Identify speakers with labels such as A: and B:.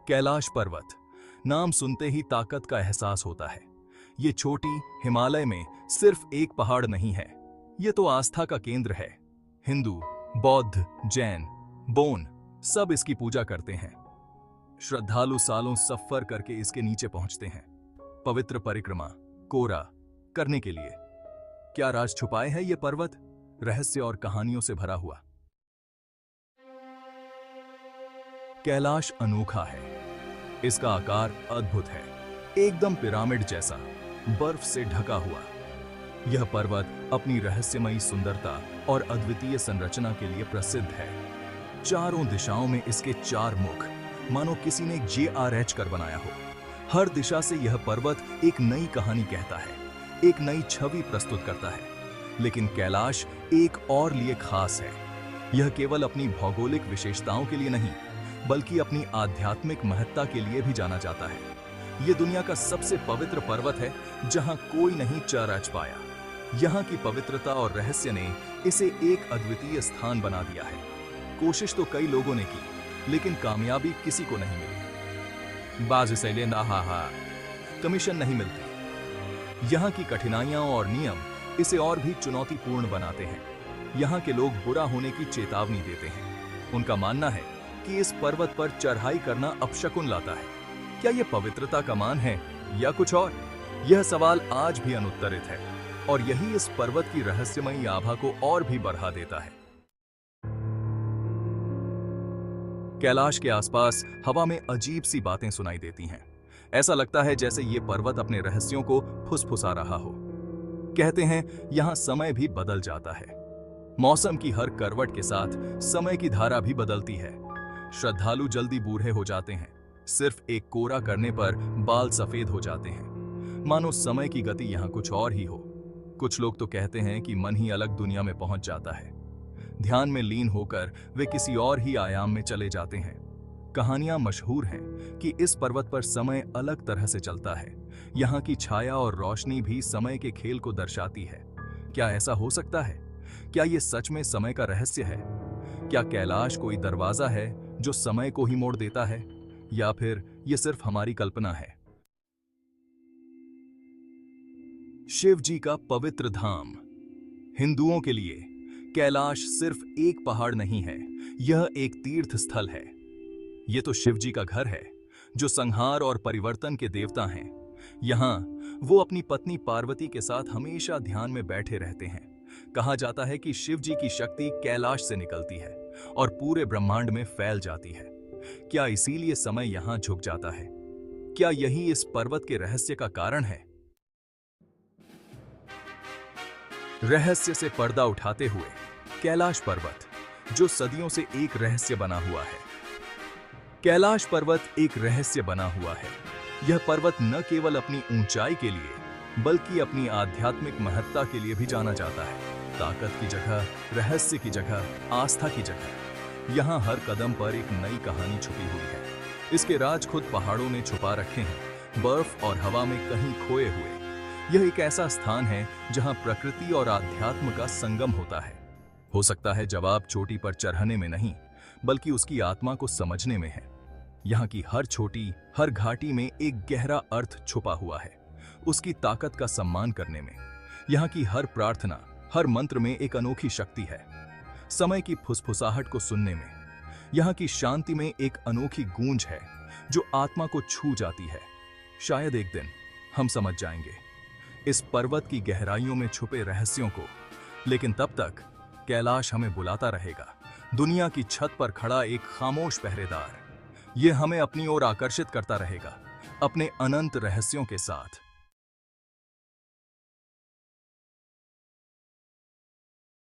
A: कैलाश पर्वत नाम सुनते ही ताकत का एहसास होता है। ये छोटी हिमालय में सिर्फ एक पहाड़ नहीं है, ये तो आस्था का केंद्र है। हिंदू, बौद्ध, जैन, बोन सब इसकी पूजा करते हैं। श्रद्धालु सालों सफर करके इसके नीचे पहुंचते हैं, पवित्र परिक्रमा कोरा करने के लिए। क्या राज छुपाए है ये पर्वत, रहस्य और कहानियों से भरा हुआ। कैलाश अनोखा है, इसका आकार अद्भुत है, एकदम पिरामिड जैसा, बर्फ से ढका हुआ। यह पर्वत अपनी रहस्यमयी सुंदरता और अद्वितीय संरचना के लिए प्रसिद्ध है। चारों दिशाओं में इसके चार मुख मानो किसी ने JRH कर बनाया हो। हर दिशा से यह पर्वत एक नई कहानी कहता है, एक नई छवि प्रस्तुत करता है। लेकिन कैलाश एक और लिए खास है। यह केवल अपनी भौगोलिक विशेषताओं के लिए नहीं, बल्कि अपनी आध्यात्मिक महत्ता के लिए भी जाना जाता है। यह दुनिया का सबसे पवित्र पर्वत है जहां कोई नहीं रच पाया। यहां की पवित्रता और रहस्य ने इसे एक अद्वितीय स्थान बना दिया है। कोशिश तो कई लोगों ने की, लेकिन कामयाबी किसी को नहीं मिली। बाज इसीलिए कमीशन नहीं मिलती। यहां की कठिनाइयां और नियम इसे और भी चुनौतीपूर्ण बनाते हैं। यहां के लोग बुरा होने की चेतावनी देते हैं। उनका मानना है कि इस पर्वत पर चढ़ाई करना अपशकुन लाता है। क्या यह पवित्रता का मान है या कुछ और? यह सवाल आज भी अनुत्तरित है, और यही इस पर्वत की रहस्यमयी आभा को और भी बढ़ा देता है। कैलाश के आसपास हवा में अजीब सी बातें सुनाई देती हैं। ऐसा लगता है जैसे ये पर्वत अपने रहस्यों को फुसफुसा रहा हो। कहते हैं यहां समय भी बदल जाता है। मौसम की हर करवट के साथ समय की धारा भी बदलती है। श्रद्धालु जल्दी बूढ़े हो जाते हैं, सिर्फ एक कोरा करने पर बाल सफेद हो जाते हैं, मानो समय की गति यहां कुछ और ही हो। कुछ लोग तो कहते हैं कि मन ही अलग दुनिया में पहुंच जाता है। ध्यान में लीन होकर वे किसी और ही आयाम में चले जाते हैं। कहानियां मशहूर हैं कि इस पर्वत पर समय अलग तरह से चलता है। यहाँ की छाया और रोशनी भी समय के खेल को दर्शाती है। क्या ऐसा हो सकता है? क्या ये सच में समय का रहस्य है? क्या कैलाश कोई दरवाजा है जो समय को ही मोड़ देता है, या फिर ये सिर्फ हमारी कल्पना है? शिव जी का पवित्र धाम। हिंदुओं के लिए कैलाश सिर्फ एक पहाड़ नहीं है, यह एक तीर्थ स्थल है। ये तो शिव जी का घर है, जो संहार और परिवर्तन के देवता हैं। यहाँ वो अपनी पत्नी पार्वती के साथ हमेशा ध्यान में बैठे रहते हैं। कहा जाता है कि शिव जी की शक्ति कैलाश से निकलती है और पूरे ब्रह्मांड में फैल जाती है। क्या इसीलिए समय यहाँ झुक जाता है? क्या यही इस पर्वत के रहस्य का कारण है? रहस्य से पर्दा उठाते हुए कैलाश पर्वत, जो सदियों से एक रहस्य बना हुआ है। कैलाश पर्वत एक रहस्य बना हुआ है। यह पर्वत न केवल अपनी ऊंचाई के लिए, बल्कि अपनी आध्यात्मिक महत्ता के लिए भी जाना जाता है। ताकत की जगह, रहस्य की जगह, आस्था की जगह, यहाँ हर कदम पर एक नई कहानी छुपी हुई है। इसके राज खुद पहाड़ों ने छुपा रखे हैं, बर्फ और हवा में कहीं खोए हुए। यह एक ऐसा स्थान है जहाँ प्रकृति और आध्यात्म का संगम होता है। हो सकता है जवाब चोटी पर चढ़ने में नहीं, बल्कि उसकी आत्मा को समझने में है। यहाँ की हर छोटी, हर घाटी में एक गहरा अर्थ छुपा हुआ है, उसकी ताकत का सम्मान करने में। यहाँ की हर प्रार्थना, हर मंत्र में एक अनोखी शक्ति है। समय की फुसफुसाहट को सुनने में, यहाँ की शांति में एक अनोखी गूंज है जो आत्मा को छू जाती है। शायद एक दिन हम समझ जाएंगे इस पर्वत की गहराइयों में छुपे रहस्यों को। लेकिन तब तक कैलाश हमें बुलाता रहेगा, दुनिया की छत पर खड़ा एक खामोश पहरेदार। ये हमें अपनी ओर आकर्षित करता रहेगा, अपने अनंत रहस्यों के साथ।